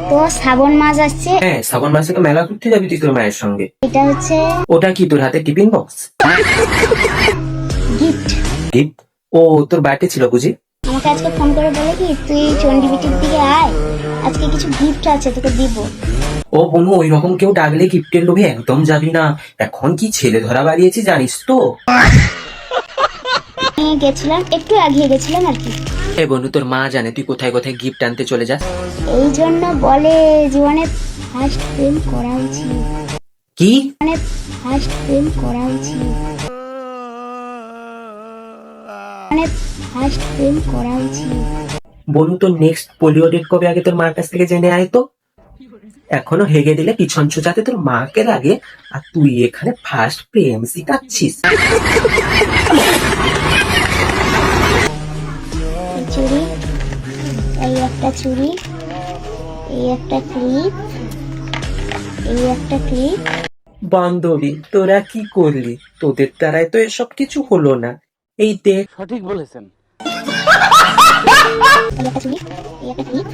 তো শ্রাবণ মাস আসছে। হ্যাঁ, শ্রাবণ মাসে তো মেলা ঘুরতে যাবি তুই তোর মায়ের সঙ্গে। এটা হচ্ছে ওটা কি তোর হাতে টিফিন বক্স? গিফট। গিফট? ও তোর বাড়িতে ছিল বুঝি? আমাকে আজকে ফোন করে বলে কি তুই চন্ডিবিটির দিকে আয়, আজকে কিছু গিফট আছে তোকে দিব। ও বোনু, ওই রকম কেউ ডাকলে গিফটের লোভে একদম যাবি না। এখন কি ছেলে ধরা বাড়িয়েছি জানিস তো। আমি গেছিলাম, একটু আগিয়ে গেছিলাম আর কি। এ বন্ধু, তোর মা জানে তুই কোথায় কোথায় গিফট আনতে চলে যাস? এই জন্য বলে জীবনে ফার্স্ট প্রেম করা উচিত। কি? মানে ফার্স্ট প্রেম করা উচিত, মানে ফার্স্ট প্রেম করা উচিত। বনু, তোর নেক্সট পোলিও ডেট কবে আগে তোর মার কাছ থেকে জেনে আয় তো। এখনো হেগে দিলে পিছন সোজাতে তোর মাকে লাগে, আর তুই এখানে ফার্স্ট প্রেম শিখাচ্ছিস। এই চুড়ি, এই একটা চুড়ি, এই একটা ক্লিপ, এই একটা ক্লিপ, বান্ধবী, তোরা কি করলি? তোদের দ্বারাই তো এসব কিছু হলো না। এই দেখ। সঠিক বলেছেন। এই একটা চুড়ি, এই একটা ক্লিপ।